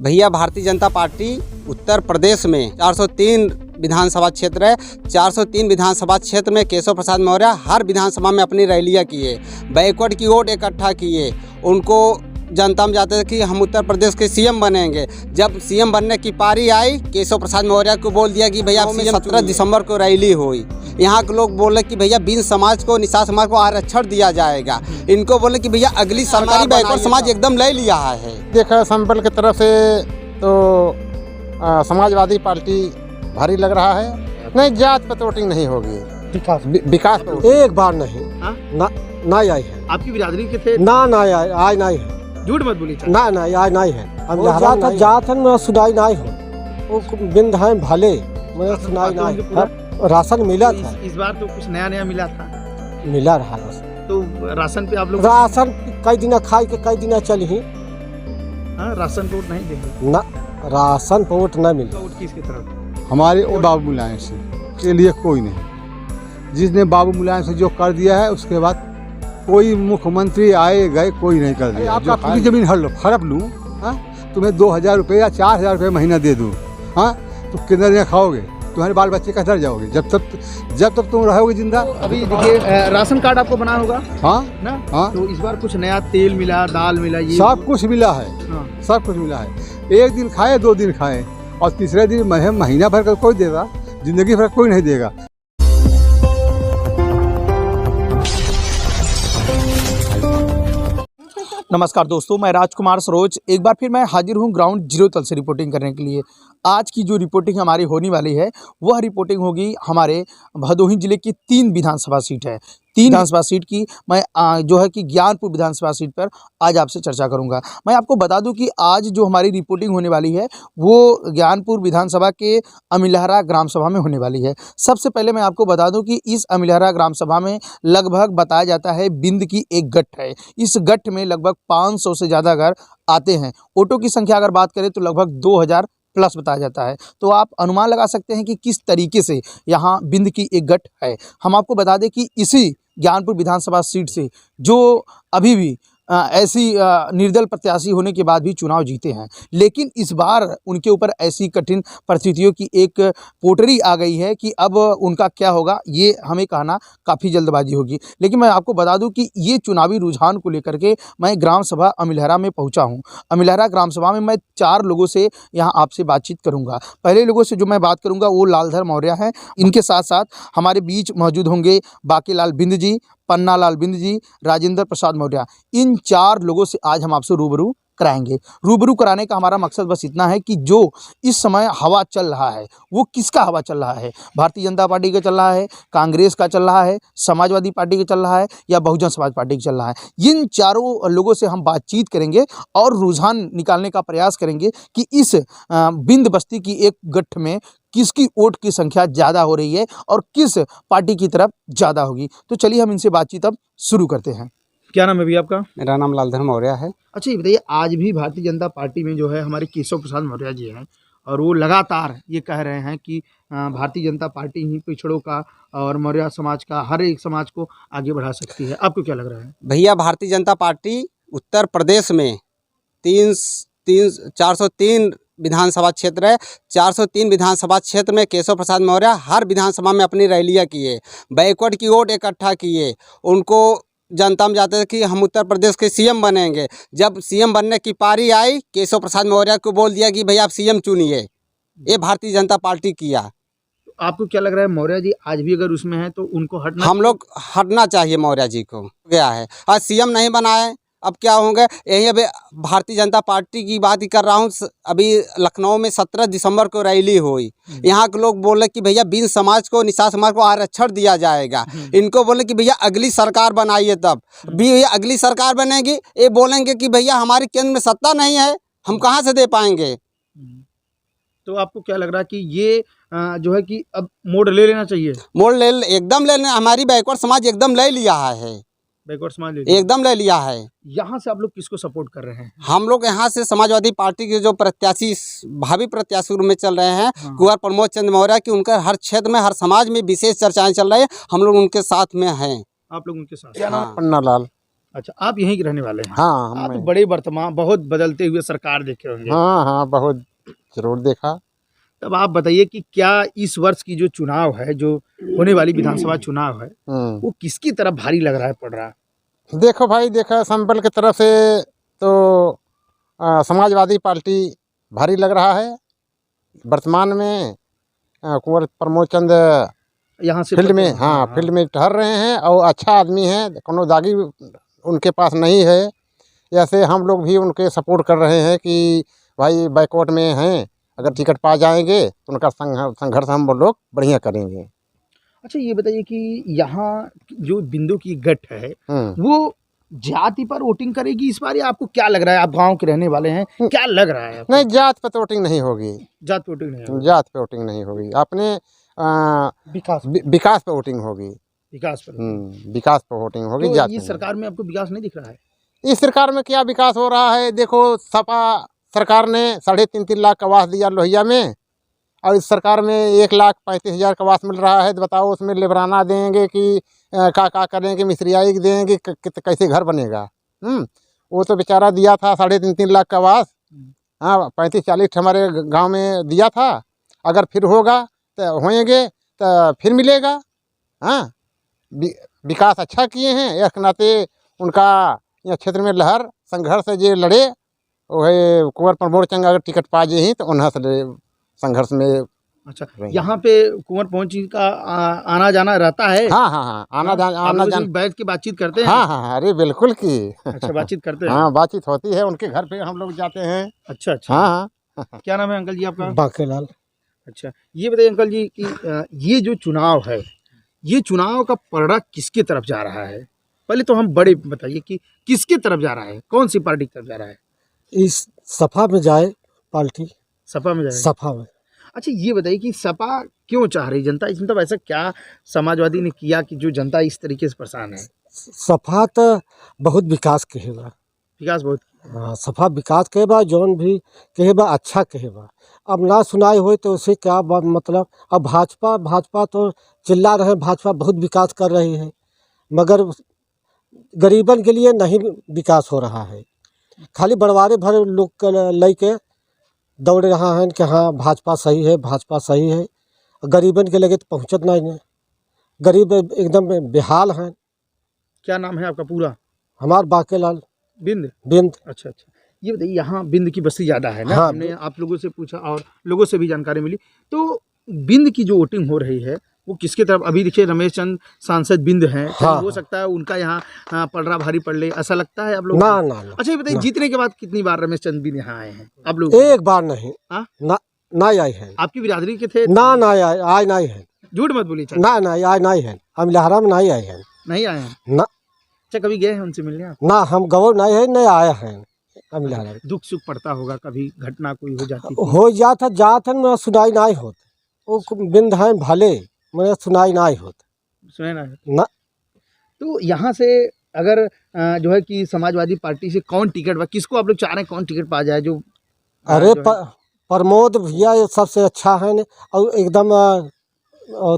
भैया भारतीय जनता पार्टी उत्तर प्रदेश में 403 विधानसभा क्षेत्र है। 403 विधानसभा क्षेत्र में केशव प्रसाद मौर्य हर विधानसभा में अपनी रैलियाँ किए, बैकवर्ड की वोट इकट्ठा किए। उनको जनता में जाते थे कि हम उत्तर प्रदेश के सीएम बनेंगे। जब सीएम बनने की पारी आई, केशव प्रसाद मौर्य को बोल दिया कि भैया 17 दिसंबर को रैली हुई। यहाँ के लोग बोले कि भैया बिन समाज को, निषाद समाज को आरक्षण दिया जाएगा। इनको बोले कि भैया अगली सरकारी बैकवर्ड समाज एकदम ले लिया है। देखा संबल की तरफ से तो समाजवादी पार्टी भारी लग रहा है। नहीं, जात पर वोटिंग नहीं होगी, विकास एक बार नहीं ना आई है। आपकी बिरादरी के थे? ना आज नहीं है। झूठ मत बोली। ना आज नहीं है। जात में सुनाई नहीं हो, वो बिंद है भले मैं सुनाई नहीं। राशन मिला था इस बार, तो कुछ नया मिला था। मिला रहा राशन। तो राशन पे आप लोग राशन कई दिन खाई के कई दिन चली ही। राशन पे वोट नहीं देंगे ना, राशन पे वोट नहीं मिला। वोट किसकी तरफ? हमारे बाबू मुलायम से के लिए कोई नहीं। जिसने बाबू मुलायम से जो कर दिया है, उसके बाद कोई मुख्यमंत्री आए गए कोई नहीं कर दिया। आपका पूरी जमीन हड़प लूँ, हाँ, तुम्हें 2000 रुपये या 4000 रुपये महीना दे दूँ, हाँ, तो कितना दिन खाओगे? तुम्हारे बाल बच्चे कैसे जाओगे जब तक तुम रहोगे जिंदा? अभी देखिए, राशन कार्ड आपको बना होगा, हाँ ना? हाँ। तो इस बार कुछ नया तेल मिला, दाल मिला, ये सब कुछ मिला है। हाँ। सब कुछ मिला है। एक दिन खाए, 2 दिन खाए, और तीसरे दिन महीना भर का कोई देगा, जिंदगी भर कोई नहीं देगा। नमस्कार दोस्तों, मैं राजकुमार सरोज एक बार फिर मैं हाजिर हूं ग्राउंड जीरो तल से रिपोर्टिंग करने के लिए। आज की जो रिपोर्टिंग हमारी होने वाली है, वह रिपोर्टिंग होगी हमारे भदोही जिले की 3 विधानसभा सीट है। 3 विधानसभा सीट की मैं जो है कि ज्ञानपुर विधानसभा सीट पर आज आपसे चर्चा करूंगा। मैं आपको बता दूं कि आज जो हमारी रिपोर्टिंग होने वाली है, वो ज्ञानपुर विधानसभा के अमिलहरा ग्राम सभा में होने वाली है। सबसे पहले मैं आपको बता दूं कि इस अमिलहरा ग्राम सभा में लगभग बताया जाता है बिंद की एक गठ है। इस गठ में लगभग 500 से ज़्यादा घर आते हैं। वोटों की संख्या अगर बात करें तो लगभग 2000 प्लस बताया जाता है। तो आप अनुमान लगा सकते हैं कि किस तरीके से यहाँ बिंद की एक गठ है। हम आपको बता दें कि इसी ज्ञानपुर विधानसभा सीट से जो अभी भी ऐसी निर्दल प्रत्याशी होने के बाद भी चुनाव जीते हैं, लेकिन इस बार उनके ऊपर ऐसी कठिन परिस्थितियों की एक पोटरी आ गई है कि अब उनका क्या होगा ये हमें कहना काफ़ी जल्दबाजी होगी। लेकिन मैं आपको बता दूं कि ये चुनावी रुझान को लेकर के मैं ग्राम सभा अमिलहरा में पहुंचा हूं। अमिलहरा ग्राम सभा में मैं 4 लोगों से यहां आपसे बातचीत करूंगा। पहले लोगों से जो मैं बात करूंगा वो लालधर मौर्य हैं। इनके साथ साथ हमारे बीच मौजूद होंगे बाकीलाल बिंद जी, पन्नालाल बिंद जी, राजेंद्र प्रसाद मौर्य। इन 4 लोगों से आज हम आपसे रूबरू कराएंगे। रूबरू कराने का हमारा मकसद बस इतना है कि जो इस समय हवा चल रहा है, वो किसका हवा चल रहा है? भारतीय जनता पार्टी का चल रहा है, कांग्रेस का चल रहा है, समाजवादी पार्टी का चल रहा है, या बहुजन समाज पार्टी का चल रहा है? इन चारों लोगों से हम बातचीत करेंगे और रुझान निकालने का प्रयास करेंगे कि इस बिंद बस्ती की एक गठ में किसकी वोट की संख्या ज़्यादा हो रही है और किस पार्टी की तरफ ज़्यादा होगी। तो चलिए हम इनसे बातचीत अब शुरू करते हैं। क्या नाम है भैया आपका? मेरा नाम लालधर मौर्य है। अच्छा, ये बताइए, आज भी भारतीय जनता पार्टी में जो है हमारे केशव प्रसाद मौर्य जी हैं, और वो लगातार ये कह रहे हैं कि भारतीय जनता पार्टी ही पिछड़ों का और मौर्य समाज का, हर एक समाज को आगे बढ़ा सकती है। आपको क्या लग रहा है? भैया भारतीय जनता पार्टी उत्तर प्रदेश में 403 विधानसभा क्षेत्र है। 403 विधानसभा क्षेत्र में केशव प्रसाद मौर्य हर विधानसभा में अपनी रैलियाँ किए, बैकवर्ड की वोट इकट्ठा किए। उनको जनता में जाते थे कि हम उत्तर प्रदेश के सीएम बनेंगे। जब सीएम बनने की पारी आई, केशव प्रसाद मौर्य को बोल दिया कि भैया आप सीएम चुनिए। ये भारतीय जनता पार्टी किया। आपको क्या लग रहा है, मौर्य जी आज भी अगर उसमें है तो उनको हटना? हम लोग हटना चाहिए मौर्य जी को। गया है आज सीएम नहीं बनाए, अब क्या होंगे? यही अभी भारतीय जनता पार्टी की बात ही कर रहा हूँ। अभी लखनऊ में 17 दिसंबर को रैली हुई। यहाँ के लोग बोले कि भैया बिन समाज को, निषाद समाज को आरक्षण दिया जाएगा। इनको बोले कि भैया अगली सरकार बनाइए, तब भी भैया अगली सरकार बनेगी। ये बोलेंगे कि भैया हमारी केंद्र में सत्ता नहीं है, हम कहाँ से दे पाएंगे? तो आपको क्या लग रहा है कि ये जो है कि अब मोड़ ले लेना चाहिए? मोड़ एकदम ले लेना। हमारी बैकवर्ड समाज एकदम ले लिया है, बैकवर्ड समाज एकदम ले लिया है। यहाँ से आप लोग किसको सपोर्ट कर रहे हैं? हम लोग यहाँ से समाजवादी पार्टी के जो प्रत्याशी, भावी प्रत्याशी रूप में चल रहे हैं, कुंवर प्रमोद चंद्र मौर्य की, उनका हर क्षेत्र में, हर समाज में विशेष चर्चाएं चल रही है। हम लोग उनके साथ में हैं। आप लोग उनके साथ? क्या नाम? पन्नालाल। अच्छा, आप यहीं के रहने वाले हैं। हाँ आप मैं बड़े वर्तमान बहुत बदलते हुए सरकार देखे होंगे। हाँ हाँ बहुत जरूर देखा। तब आप बताइए कि क्या इस वर्ष की जो चुनाव है, जो होने वाली विधानसभा चुनाव है, वो किसकी तरफ भारी लग रहा है, पड़ रहा है? देखो भाई देखा संबल की तरफ से तो समाजवादी पार्टी भारी लग रहा है। वर्तमान में कुंवर प्रमोद चंद यहाँ से फील्ड में हाँ, हाँ फील्ड में ठहर रहे हैं और अच्छा आदमी है, कोनो दागी उनके पास नहीं है। ऐसे हम लोग भी उनके सपोर्ट कर रहे हैं कि भाई बैकवर्ड में हैं, अगर टिकट पा जाएंगे तो उनका संघर्ष हम लोग बढ़िया करेंगे। अच्छा, ये बताइए कि यहाँ जो बिंदु की गठ है, वो जाति पर वोटिंग करेगी इस बार, या आपको क्या लग रहा है? आप गांव के रहने वाले हैं, क्या लग रहा है आपको? नहीं, जात पे तो वोटिंग नहीं होगी। जात वोटिंग नहीं होगी। जात पे वोटिंग नहीं होगी, अपने विकास पे वोटिंग होगी। विकास पर। विकास पे वोटिंग होगी। तो जात इस सरकार में आपको विकास नहीं दिख रहा है? इस सरकार में क्या विकास हो रहा है? देखो, सपा सरकार ने 3.5 लाख का आवास दिया लोहिया में, और इस सरकार में 1,35,000 का आवास मिल रहा है। तो बताओ उसमें लेबराना देंगे कि का करेंगे, मिस्त्रियाई देंगे, कैसे घर बनेगा? वो तो बेचारा दिया था 3.5 लाख का आवास। हाँ, 35-40 हमारे गांव में दिया था। अगर फिर होगा तो होएंगे तो फिर मिलेगा। हाँ, विकास अच्छा किए हैं, एक नाते उनका यह क्षेत्र में लहर संघर्ष जे लड़े वो है कुंवर प्रमोद चंद, अगर टिकट पा जे ही तो उन्हें संघर्ष में। अच्छा, यहाँ पे कुंवर प्रमोद जी का आना जाना रहता है? हाँ हाँ हाँ, आना जाना बैठ के बातचीत करते हैं? हाँ हाँ, अरे बिल्कुल की। अच्छा, बातचीत करते हैं? हाँ, बातचीत होती है, उनके घर पे हम लोग जाते हैं। अच्छा अच्छा। हाँ हाँ। क्या नाम है अंकल जी आपका? बाकेलाल। अच्छा, ये बताइए अंकल जी कि ये जो चुनाव है, ये चुनाव का पलड़ा किसकी तरफ जा रहा है? पहले तो हम बड़े बताइए कि किसकी तरफ जा रहा है, कौन सी पार्टी की तरफ जा रहा है? इस सपा में जाए पार्टी। सपा में जाए? सपा में। अच्छा, ये बताइए कि सपा क्यों चाह रही जनता? इसमें तो ऐसा क्या समाजवादी ने किया कि जो जनता इस तरीके से परेशान है? सपा तो बहुत विकास कहेगा। विकास बहुत। हाँ, सपा विकास कहेगा, जौन भी कहेगा अच्छा कहेगा। अब ना सुनाई हो तो उसे क्या मतलब? अब भाजपा तो चिल्ला रहे हैं, भाजपा बहुत विकास कर रही है, मगर गरीबन के लिए नहीं विकास हो रहा है। खाली बड़वारे भर लोग लेके दौड़ रहा है कि हाँ भाजपा सही है, भाजपा सही है। गरीबन के लगे तो पहुँचत नहीं है, गरीब एकदम बेहाल हैं। क्या नाम है आपका पूरा? हमार बाकेलाल बिंद। बिंद। अच्छा अच्छा, ये बताइए यहाँ बिंद की बस्ती ज़्यादा है ना? हाँ, हमने आप लोगों से पूछा और लोगों से भी जानकारी मिली। तो बिंद की जो वोटिंग हो रही है वो किसके तरफ? अभी देखिए रमेश चंद सांसद बिंद हैं, हाँ, हो सकता है उनका यहाँ पलड़ा भारी पड़ ले, ऐसा लगता है आप लोग? ना ना ना। अच्छा, ये बताइए जीतने के बाद कितनी बार रमेश चंद बिंद यहाँ आए हैं आप लोग? एक बार नहीं। हाँ? ना ना आए हैं। आपकी बिरादरी के थे? ना ना आए नहीं है। झूठ मत बोलिए। ना ना आए नहीं है, हम लहरा में नहीं आए हैं। नहीं आए हैं ना। अच्छा, कभी गए हैं उनसे मिलने आप? ना, हम गौर नहीं है, नहीं आए हैं हम लहरा। दुख सुख पड़ता होगा, कभी घटना कोई हो जाती थी? हो जात है, मैं सुनाई नहीं होत। वो बिंद हैं भले, मैं सुनाई नहीं होत। सुने ना। तो यहाँ से अगर जो है कि समाजवादी पार्टी से कौन टिकट, किसको आप लोग चाह रहे हैं कौन टिकट पा जाए? जो अरे प्रमोद भैया ये सबसे अच्छा है, और एकदम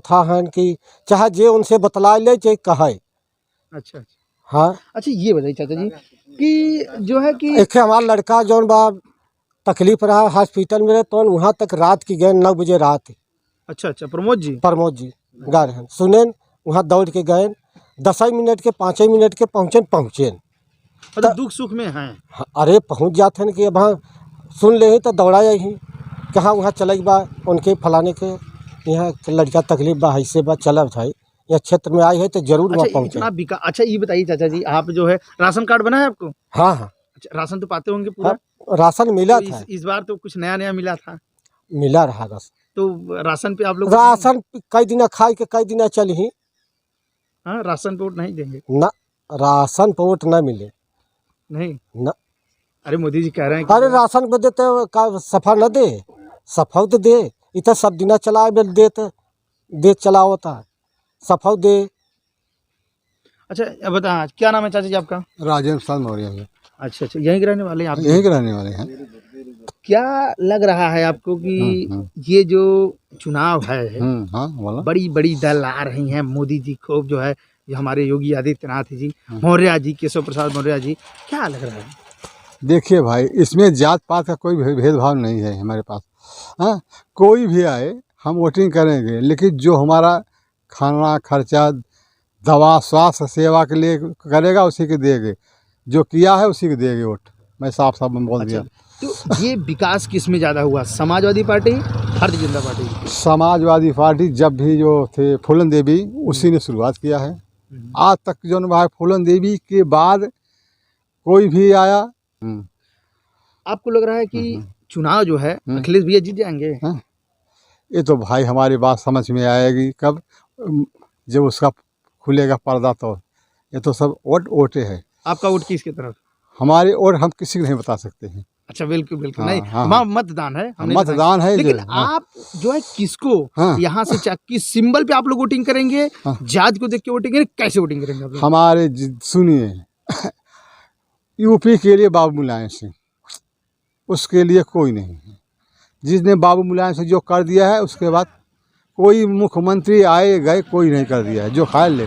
था है कि चाहे जे उनसे बतला ले चाहे कहे। अच्छा अच्छा। हाँ। अच्छा, ये बताइए चाचा जी कि जो है कि एक हमारा लड़का जौन बा तकलीफ रहा हॉस्पिटल में, तो वहाँ तक रात की गए 9 बजे रात। अच्छा अच्छा, प्रमोद जी गा रहे हैं, सुने वहाँ दौड़ के गए, 10 मिनट के 5 मिनट के पहुँचे। मतलब दुख सुख में हैं? अरे पहुँच जाते हैं कि अब हाँ सुन ले तो दौड़ा ही कहाँ वहाँ चले बा उनके फलाने के यहाँ लड़का तकलीफ बा, ऐसे बा चलब भाई यह क्षेत्र में आई है तो जरूर वहाँ पहुँचे। अच्छा, ये बताइए चाचा जी, आप जो है राशन कार्ड बना है आपको? हाँ हाँ। अच्छा, राशन तो पाते होंगे पूरा? हाँ, राशन मिला था। इस बार तो कुछ नया मिला था? मिला रहा राशन। तो राशन पे आप लोग? राशन कई दिन खाए के कई दिन चल ही। हाँ, राशन पे वोट नहीं देंगे? ना, राशन पे वोट न मिले। नहीं ना। अरे मोदी जी कह रहे हैं कि अरे राशन पे देते का सफा न दे, सफा तो दे, इतना सब दिन चलाए दे चला होता है, सफा दे। अच्छा, बता क्या नाम है चाचा जी आपका? राजेंद्र प्रसाद मौर्य। अच्छा अच्छा, यहीं के रहने वाले हैं आप? यहीं के रहने वाले हैं। क्या लग रहा है आपको कि ये जो चुनाव है, हाँ, बड़ी बड़ी दल आ रही हैं, मोदी जी खूब जो है ये हमारे योगी आदित्यनाथ जी मौर्य जी, केशव प्रसाद मौर्य जी, क्या लग रहा है? देखिए भाई, इसमें जात पात का कोई भेदभाव नहीं है हमारे पास। हाँ, कोई भी आए हम वोटिंग करेंगे, लेकिन जो हमारा खाना खर्चा, दवा, स्वास्थ्य सेवा के लिए करेगा उसी के देंगे, जो किया है उसी को देंगे वोट। मैं साफ साफ में बोल दिया। तो ये विकास किस में ज़्यादा हुआ, Samajwadi party, Bharatiya Janata party? Samajwadi party जब भी जो थे फूलन देवी, उसी ने शुरुआत किया है। आज तक जो न भाई फूलन देवी के बाद कोई भी आया। आपको लग रहा है कि चुनाव जो है अखिलेश भैया जीत जाएंगे? ये तो भाई हमारी बात समझ में आएगी कब, जब उसका खुलेगा पर्दा। तो ये तो सब वोटे है। आपका वोट किसकी तरफ? हमारे और हम किसी को नहीं बता सकते हैं। अच्छा, बिल्कुल बिल्कुल। हाँ, नहीं, हाँ, वहाँ मतदान है, हमने मतदान है। लेकिन हाँ, आप जो है किसको यहाँ से किस सिंबल पे आप लोग वोटिंग करेंगे? जात को देख के वोटिंग करेंगे, कैसे वोटिंग करेंगे आप लोग? हमारे सुनिए, यूपी के लिए बाबू मुलायम सिंह, उसके लिए कोई नहीं है। जिसने बाबू मुलायम सिंह जो कर दिया है, उसके बाद कोई मुख्यमंत्री आए गए कोई नहीं कर दिया है जो खा ले।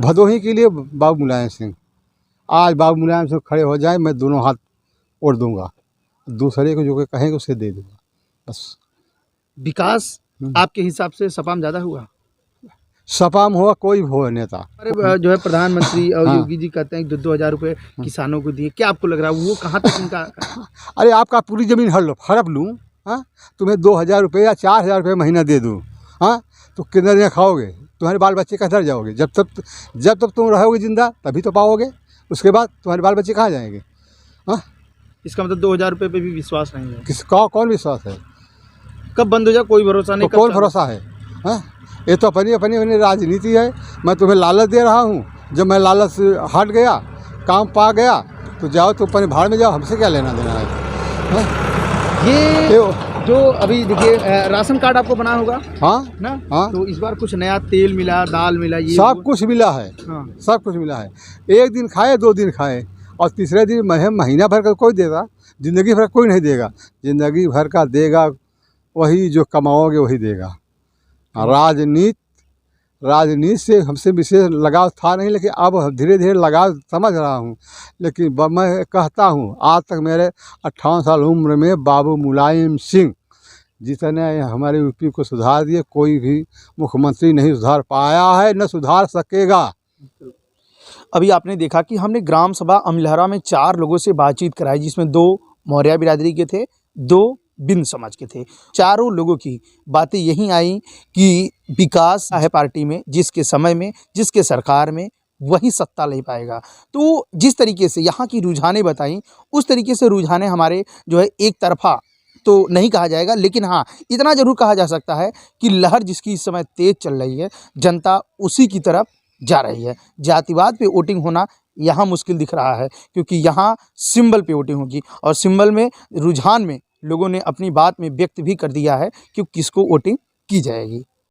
भदोही के लिए बाबू मुलायम सिंह, आज बाबू मुलायम सिंह खड़े हो जाए, मैं दोनों हाथ ओढ़ दूंगा, दूसरे को जो कहेंगे उसे दे दूंगा बस। विकास आपके हिसाब से सपा में ज़्यादा हुआ? सपा में हुआ कोई हो नेता। अरे जो है प्रधानमंत्री और योगी जी कहते हैं 2,000 रुपये किसानों को दिए, क्या आपको लग रहा है वो कहाँ तक इनका? अरे आपका पूरी ज़मीन हड़प लूँ, हाँ, तुम्हें 2,000 रुपये या 4,000 रुपये महीना दे दूँ, हाँ, तो कितने दिन खाओगे? तुम्हारे बाल बच्चे किधर जाओगे? जब तक तुम रहोगे जिंदा तभी तो पाओगे, उसके बाद तुम्हारे बाल बच्चे कहाँ जाएंगे? हाँ, इसका मतलब 2,000 रुपये पे भी विश्वास नहीं है। किसका कौन विश्वास है? कब बंद हो जाए कोई भरोसा नहीं। तो कौन भरोसा है? हाँ, ये तो अपनी अपनी राजनीति है। मैं तुम्हें लालच दे रहा हूँ, जब मैं लालच से हट गया, काम पा गया, तो जाओ तो अपने भाड़ में जाओ, हमसे क्या लेना देना है? हाँ? ये जो अभी देखिए राशन कार्ड आपको बना होगा, हाँ ना? हाँ, तो इस बार कुछ नया तेल मिला, दाल मिला, ये सब कुछ मिला है। हाँ। सब कुछ मिला है। एक दिन खाए, 2 दिन खाए, और तीसरे दिन महीना भर का कोई देगा, ज़िंदगी भर कोई नहीं देगा। ज़िंदगी भर का देगा वही जो कमाओगे वही देगा। राजनीति से हमसे विशेष लगाव था नहीं, लेकिन अब धीरे धीरे लगाव समझ रहा हूँ। लेकिन मैं कहता हूँ, आज तक मेरे 58 साल उम्र में बाबू मुलायम सिंह जितने हमारे यूपी को सुधार दिए, कोई भी मुख्यमंत्री नहीं सुधार पाया है, न सुधार सकेगा। अभी आपने देखा कि हमने ग्राम सभा अमलहरा में 4 लोगों से बातचीत कराई, जिसमें 2 मौर्य बिरादरी के थे, 2 बिंद समाज के थे। चारों लोगों की बातें यही आई कि विकास है पार्टी में, जिसके समय में, जिसके सरकार में वही सत्ता ले पाएगा। तो जिस तरीके से यहाँ की रुझानें बताई, उस तरीके से रुझानें हमारे जो है एक तरफा तो नहीं कहा जाएगा, लेकिन हाँ इतना ज़रूर कहा जा सकता है कि लहर जिसकी इस समय तेज चल रही है, जनता उसी की तरफ जा रही है। जातिवाद पे वोटिंग होना यहाँ मुश्किल दिख रहा है, क्योंकि यहाँ सिंबल पे वोटिंग होगी, और सिंबल में रुझान में लोगों ने अपनी बात में व्यक्त भी कर दिया है कि किसको वोटिंग की जाएगी।